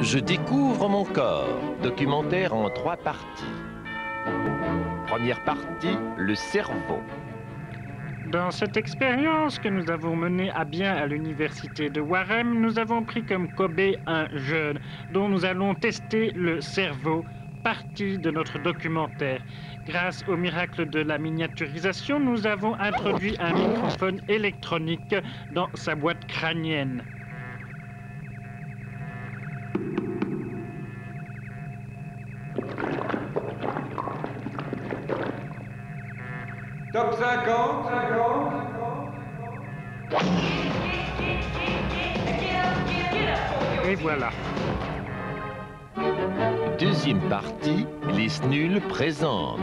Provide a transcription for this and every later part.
Je découvre mon corps, documentaire en 3 parties. Première partie, le cerveau. Dans cette expérience que nous avons menée à bien à l'université de Warem, nous avons pris comme cobaye un jeune dont nous allons tester le cerveau, partie de notre documentaire. Grâce au miracle de la miniaturisation, nous avons introduit un microphone électronique dans sa boîte crânienne. Top 50. Et voilà. Deuxième partie, les SNUL présentent.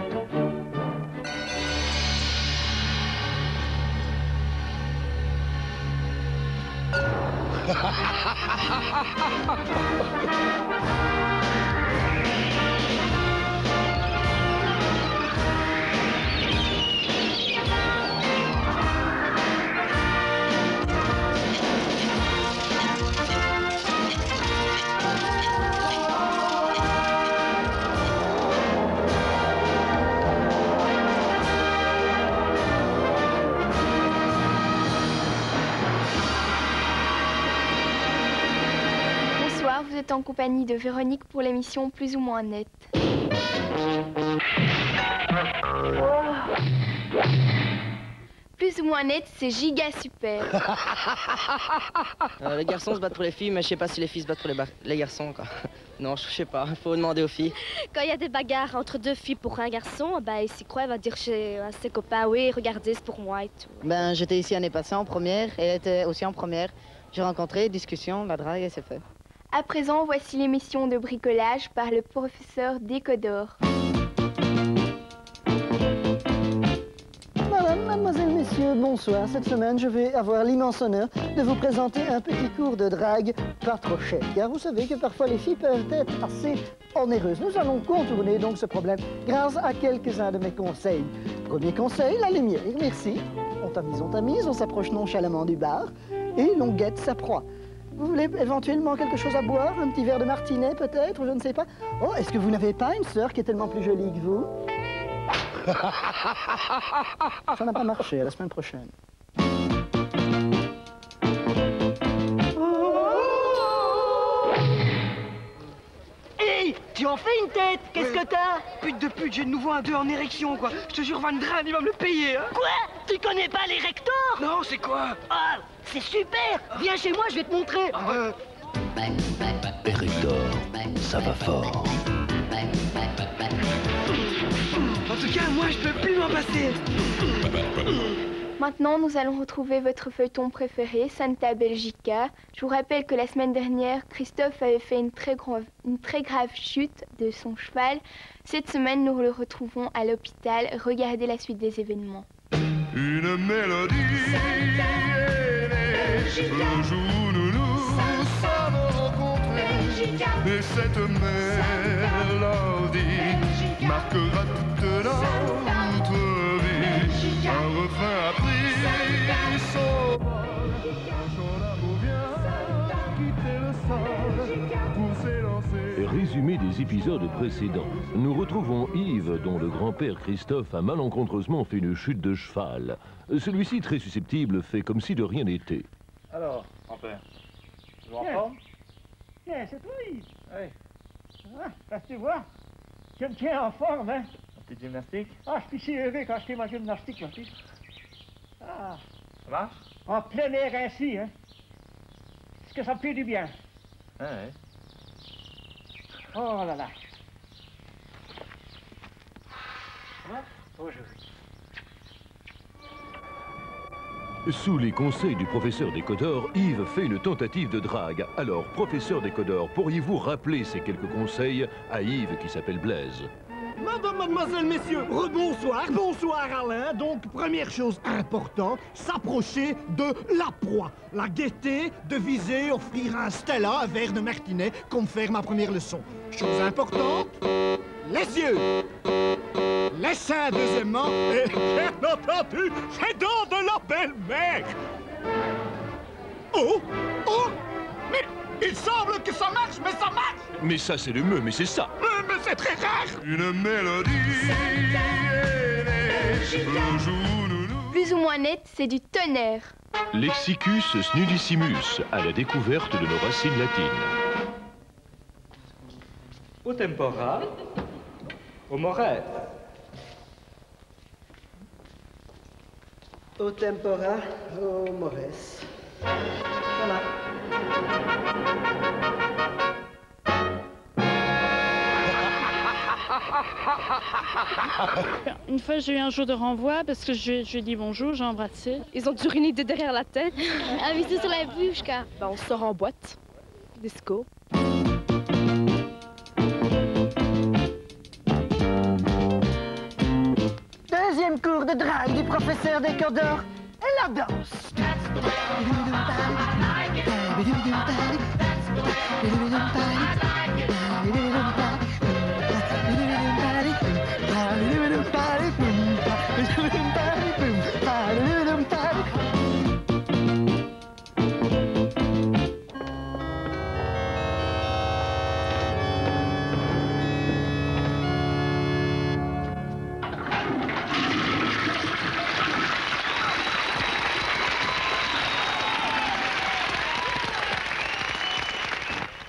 Vous êtes en compagnie de Véronique pour l'émission Plus ou moins nette. Plus ou moins nette, c'est giga super. Les garçons se battent pour les filles, mais je sais pas si les filles se battent pour les garçons, quoi. Non, je sais pas, faut demander aux filles. Quand il y a des bagarres entre 2 filles pour un garçon, ben, il s'y croit, il va dire à ses copains, oui, regardez, c'est pour moi et tout. Ben, j'étais ici l'année passée en première, et elle était aussi en première. J'ai rencontré, discussion, la drague, et c'est fait. À présent, voici l'émission de bricolage par le professeur Décodor. Madame, mademoiselle, messieurs, bonsoir. Cette semaine, je vais avoir l'immense honneur de vous présenter un petit cours de drague pas trop cher. Car vous savez que parfois les filles peuvent être assez onéreuses. Nous allons contourner donc ce problème grâce à quelques-uns de mes conseils. Premier conseil, la lumière. Merci. On tamise, on s'approche nonchalamment du bar et l'on guette sa proie. Vous voulez éventuellement quelque chose à boire? Un petit verre de martinet peut-être, ou je ne sais pas. Oh, est-ce que vous n'avez pas une sœur qui est tellement plus jolie que vous? Ça n'a pas marché, à la semaine prochaine. Hey, tu en fais une tête? Qu'est-ce que t'as? Pute de pute, j'ai de nouveau un 2 en érection, quoi. Je te jure, Van Dran, il va me le payer, hein. Quoi? Tu connais pas les rectors? Non, c'est quoi? Ah, c'est super! Viens chez moi, je vais te montrer. Erector, ça va fort. En tout cas, moi, je peux plus m'en passer. Maintenant, nous allons retrouver votre feuilleton préféré, Santa Belgica. Je vous rappelle que la semaine dernière, Christophe avait fait une très grave chute de son cheval. Cette semaine, nous le retrouvons à l'hôpital. Regardez la suite des événements. Une mélodie le jour où nous nous sommes rencontrés, et cette mélodie marquera toute notre vie. Un refrain a pris son amour vient quitter le sol pour s'élancer. Résumé des épisodes précédents. Nous retrouvons Yves, dont le grand-père Christophe a malencontreusement fait une chute de cheval. Celui-ci, très susceptible, fait comme si de rien n'était. Alors, grand-père, vous en forme? Tiens, c'est toi, Yves. Oui. Ah, parce que tu vois, je me tiens en forme, hein. Petite gymnastique? Ah, je suis si heureux quand je fais ma gymnastique, mon fils. Ah. Ça marche? En plein air ainsi, hein. Est-ce que ça me fait du bien? Ah, oui. Oh là là. Bonjour. Sous les conseils du professeur Décodor, Yves fait une tentative de drague. Alors, professeur Décodor, pourriez-vous rappeler ces quelques conseils à Yves qui s'appelle Blaise? Madame, mademoiselle, messieurs, rebonsoir, bonsoir Alain. Donc, première chose importante, s'approcher de la proie. La guetter, de viser, offrir un Stella, un verre de martinet, comme faire ma première leçon. Chose importante, les yeux. Les seins, deuxièmement, et bien entendu, c'est dans de la belle-mère. Oh, oh, mais il semble que ça marche, mais ça marche. Mais ça, c'est le mais c'est ça. Mais c'est très rare. Une mélodie. Plus ou moins net, c'est du tonnerre. Lexicus snudissimus, à la découverte de nos racines latines. Au tempora, au mores. Au tempora, au mores. Voilà. Une fois, j'ai eu un jour de renvoi parce que je lui ai dit bonjour, j'ai embrassé. Ils ont toujours une idée derrière la tête. Un bisou sur la bouche, quoi. Ben, on sort en boîte. Disco. Deuxième cours de drague du professeur Décodeur, la danse.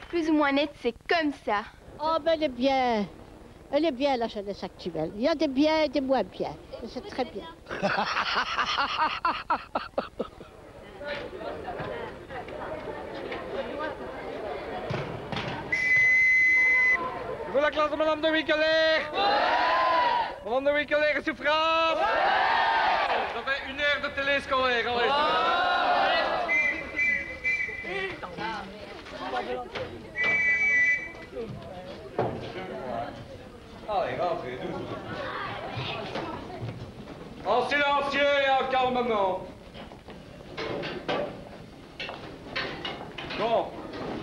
Plus ou moins net, c'est comme ça. Oh, ben elle est bien. Elle est bien, la jeunesse actuelle. Il y a des biens et des moins bien. C'est très bien. Je veux la classe de Madame de Wickelair. Ouais. Madame de Wickelair est suffrage. Ouais. Ça fait 1 heure de télé scolaire, allez. Allez, rentrez, doucement. En silencieux et en calmement. Bon,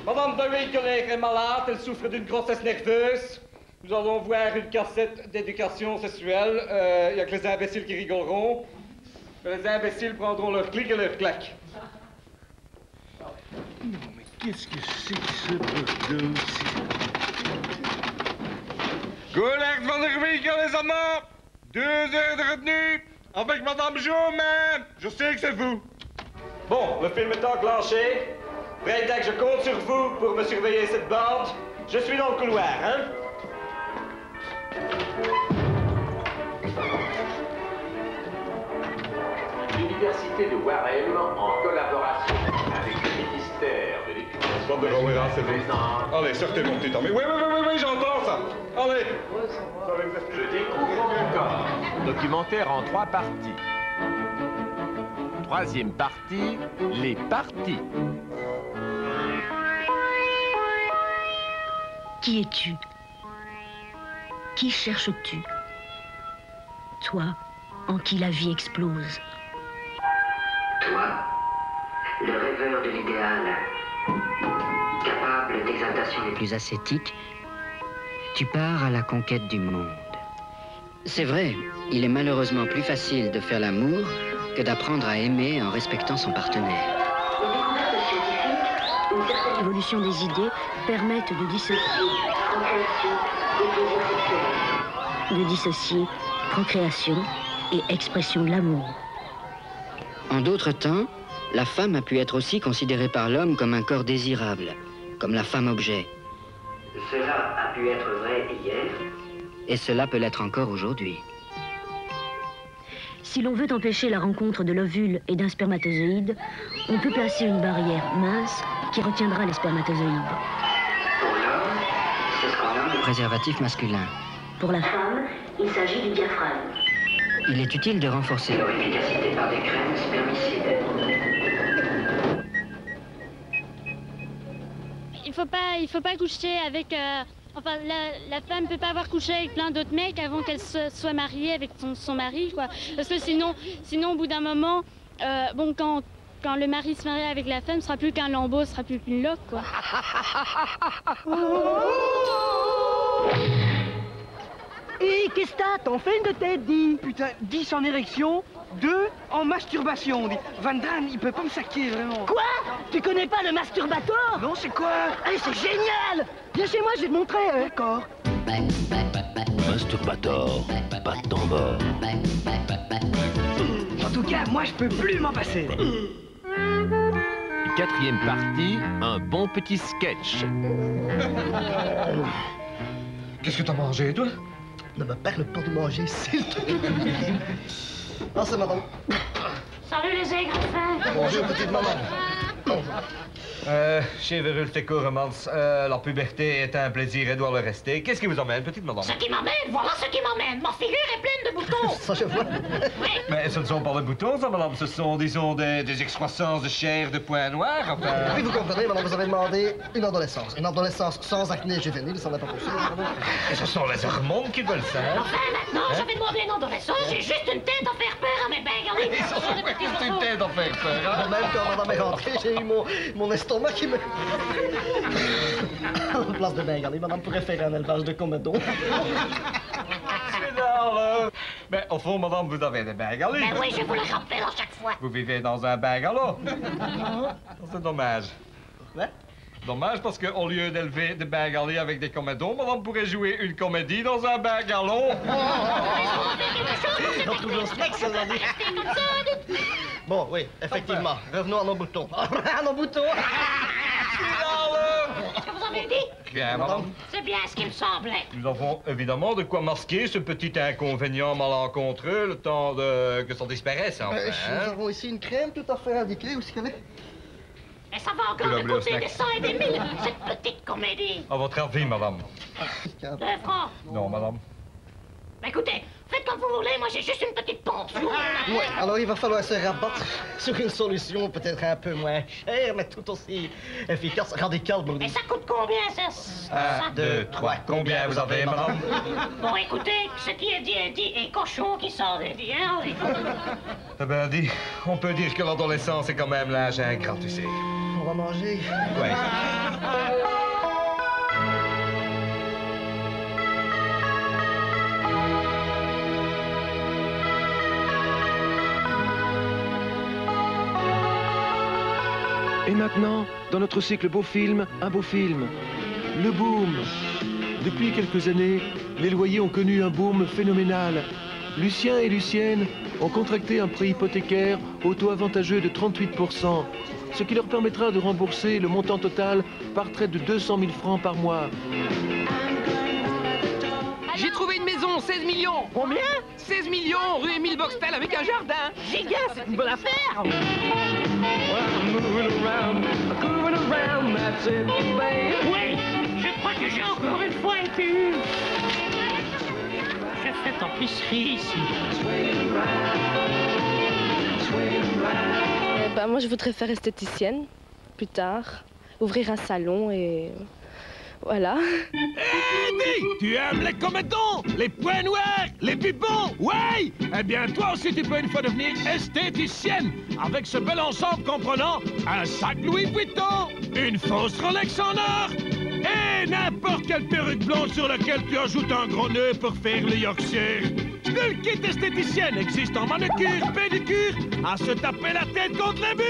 Madame de Wickelair est malade, elle souffre d'une grossesse nerveuse. Nous allons voir une cassette d'éducation sexuelle. Il n'y a que les imbéciles qui rigoleront. Mais les imbéciles prendront leur clic et leur claque. Non, mais qu'est-ce que c'est que ce bordel ici? Goulard van der Wiegel, les amants. 2 heures de retenue avec Madame Jo-même. Je sais que c'est vous. Bon, le film est enclenché. Freitag, je compte sur vous pour me surveiller cette bande. Je suis dans le couloir, hein? L'Université de Warem, en collaboration avec le ministère de l'Éducation. Allez, sortez mon petit homme. Oui, j'entends ça. Allez. Je découvre mon corps. Documentaire en 3 parties. 3e partie, les parties. Qui es-tu? Qui cherches-tu? Toi, en qui la vie explose. Toi, le rêveur de l'idéal, capable d'exaltation les plus ascétiques, tu pars à la conquête du monde. C'est vrai, il est malheureusement plus facile de faire l'amour que d'apprendre à aimer en respectant son partenaire. L'évolution des idées permettent de dissocier procréation et expression de l'amour. En d'autres temps, la femme a pu être aussi considérée par l'homme comme un corps désirable, comme la femme objet. Cela a pu être vrai hier. Et cela peut l'être encore aujourd'hui. Si l'on veut empêcher la rencontre de l'ovule et d'un spermatozoïde, on peut placer une barrière mince qui retiendra les spermatozoïdes. Pour l'homme, c'est ce qu'on nomme le préservatif masculin. Pour la femme, il s'agit du diaphragme. Il est utile de renforcer leur efficacité par des crèmes spermicides. Il faut pas coucher avec... Enfin, la femme peut pas avoir couché avec plein d'autres mecs avant qu'elle soit mariée avec son mari, quoi. Parce que sinon, au bout d'un moment, bon, quand le mari se marie avec la femme, ce sera plus qu'un lambeau, ce sera plus qu'une loque, quoi. Hé, qu'est-ce que t'as? T'en fais une de tête, dis. Putain, 10 en érection, 2 en masturbation. Van Dran, il peut pas me saquer, vraiment. Quoi? Tu connais pas le masturbator? Non, c'est quoi? Allez, c'est génial. Viens chez moi, je vais te montrer. D'accord. Masturbator, pas de temps mort. En tout cas, moi, je peux plus m'en passer. Quatrième partie, un bon petit sketch. Qu'est-ce que t'as mangé, toi? Ne me parle pas de manger, s'il te plaît. Ah, c'est madame. Salut les aigrefins. Bonjour, petite maman. Chez Verulf et Coremans, la puberté est un plaisir et doit le rester. Qu'est-ce qui vous emmène, petite madame? Ce qui m'emmène, voilà ce qui m'emmène. Ma figure est pleine de boutons. Ça, je vois. Mais ce ne sont pas des boutons, ça, madame. Ce sont, disons, des excroissances de chair de points noirs, enfin... Oui, vous comprenez, madame, vous avez demandé une adolescence. Une adolescence sans acné juvénile, ça n'est pas possible. Et ce sont les hormones qui veulent ça. Enfin, maintenant, je vais demander une adolescence. J'ai juste une tête à faire peur à mes bengalis. Ils sont juste une tête à faire peur, hein? Même quand madame est rentrée, j'ai eu mon estomac qui me... En place de bengali, madame pourrait faire un élevage de comédons. Mais au fond, madame, vous avez des bengalis. Ben oui, je vous le rappelle à chaque fois. Vous vivez dans un bungalow. C'est dommage. Ouais? Dommage parce qu'au lieu d'élever des bengalis avec des comédons, madame pourrait jouer une comédie dans un bungalow. On trouve le snack, ça veut dire. Bon, oui, effectivement. Revenons à nos boutons. À nos boutons! Qu'est-ce que vous avez dit? Bien, madame. C'est bien ce qu'il me semblait. Nous avons évidemment de quoi masquer ce petit inconvénient malencontreux le temps que ça disparaisse, enfin. Nous avons ici une crème tout à fait indiquée. Où est-ce qu'elle est? Et ça va encore me coûter des 100 et des 1000, cette petite comédie. À votre avis, madame? 2 francs. Non, madame. Ben écoutez, faites comme vous voulez, moi j'ai juste une petite pension. Oui, alors il va falloir se rabattre sur une solution peut-être un peu moins chère, mais tout aussi efficace, radicale, Et ça coûte combien, ça? 1, 2, 3. Combien vous avez, madame? Bon, écoutez, ce qui est dit, et cochon qui s'en est dit, hein? Eh bien, dit, on peut dire que l'adolescence est quand même l'âge ingrat, tu sais. On va manger. Ouais. Et maintenant, dans notre cycle beau film, un beau film. Le boom. Depuis quelques années, les loyers ont connu un boom phénoménal. Lucien et Lucienne ont contracté un prêt hypothécaire au taux avantageux de 38%, ce qui leur permettra de rembourser le montant total par trait de 200 000 francs par mois. J'ai trouvé une maison, 16 millions. Combien? 16 millions, rue Émile Boxtel avec un jardin. Giga, c'est une bonne affaire. Oui, je crois que j'ai encore une fois été... J'ai fait tapisserie ici. Bah, moi, je voudrais faire esthéticienne, plus tard, ouvrir un salon et... Voilà. Eddie, tu aimes les comédons, les points noirs, les pipons, ouais? Eh bien, toi aussi, tu peux une fois devenir esthéticienne, avec ce bel ensemble comprenant un sac Louis Vuitton, une fausse Rolex en or, et n'importe quelle perruque blonde sur laquelle tu ajoutes un gros nœud pour faire le Yorkshire. Le kit esthéticienne existe en manucure, pédicure, à se taper la tête contre les murs.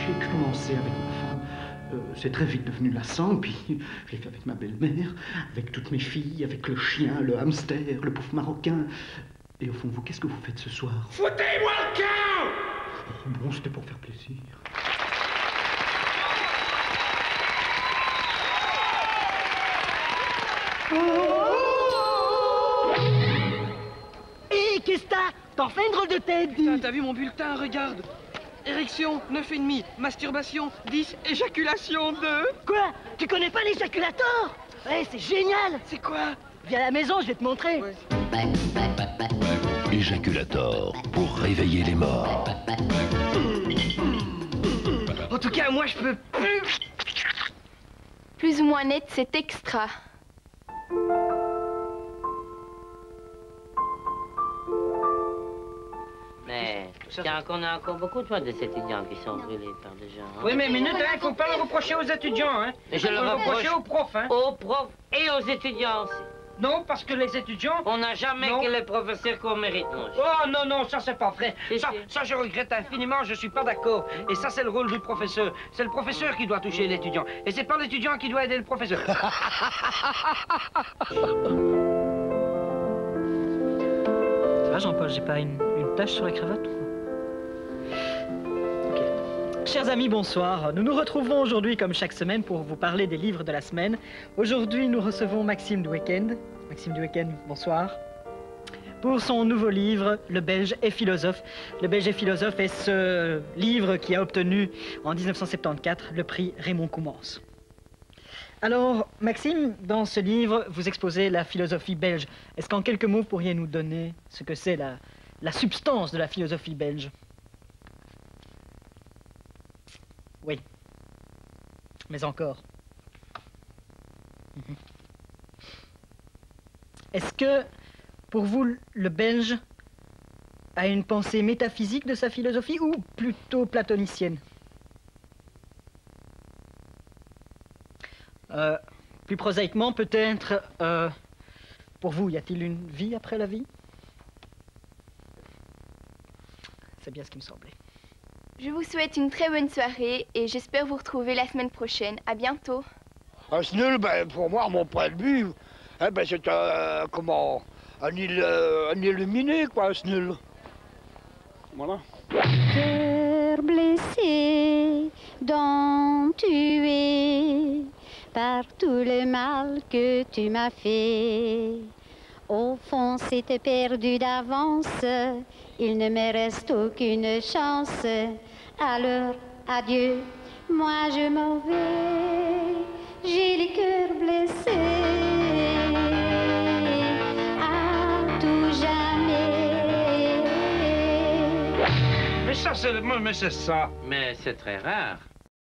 J'ai commencé avec ma femme. C'est très vite devenu lassant, puis je l'ai fait avec ma belle-mère, avec toutes mes filles, avec le chien, le hamster, le pauvre marocain. Et au fond, vous, qu'est-ce que vous faites ce soir? Foutez-moi le camp! Bon, c'était pour faire plaisir. Hé, qu'est-ce que t'as? T'en fais une drôle de tête, dis. Putain, t'as vu mon bulletin? Regarde. Érection, 9,5. Masturbation, 10. Éjaculation, 2. Quoi? Tu connais pas l'éjaculator? Ouais, c'est génial. C'est quoi? Viens à la maison, je vais te montrer. Ouais. Éjaculator, pour réveiller les morts. En tout cas, moi, je peux plus... Plus ou moins net, c'est extra. mais tiens, qu'on a encore beaucoup toi, des étudiants qui sont brûlés par des gens. Hein. Oui, mais minute, il faut pas le reprocher aux étudiants, hein. Je le reproche aux profs, hein. Aux profs et aux étudiants aussi. Non, parce que les étudiants... On n'a jamais que les professeurs qu'on mérite, non. Oh, non, non, ça, c'est pas vrai. Ça, je regrette infiniment, je suis pas d'accord. Et ça, c'est le rôle du professeur. C'est le professeur qui doit toucher l'étudiant. Et c'est pas l'étudiant qui doit aider le professeur. Ça va, Jean-Paul, j'ai pas une tache sur la cravate ou... Ok. Chers amis, bonsoir. Nous nous retrouvons aujourd'hui, comme chaque semaine, pour vous parler des livres de la semaine. Aujourd'hui, nous recevons Maxime du Week-end. Maxime du Week-end, bonsoir. Pour son nouveau livre, Le Belge est philosophe. Le Belge est philosophe est ce livre qui a obtenu, en 1974, le prix Raymond Coumans. Alors, Maxime, dans ce livre, vous exposez la philosophie belge. Est-ce qu'en quelques mots, vous pourriez nous donner ce que c'est la substance de la philosophie belge? Oui. Mais encore. Est-ce que, pour vous, le Belge a une pensée métaphysique de sa philosophie ou plutôt platonicienne? Plus prosaïquement, peut-être, pour vous, y a-t-il une vie après la vie? C'est bien ce qui me semblait. Je vous souhaite une très bonne soirée et j'espère vous retrouver la semaine prochaine. À bientôt. Un SNUL, ben, pour moi, mon point de vue, hein, ben, c'est un illuminé, quoi, un SNUL. Voilà. Cœur blessé, dont tu es, par tout le mal que tu m'as fait. Au fond, c'était perdu d'avance, il ne me reste aucune chance. Alors, adieu, moi je m'en vais, j'ai le cœur blessé, à tout jamais. Mais ça, c'est... Mais c'est ça. Mais c'est très rare.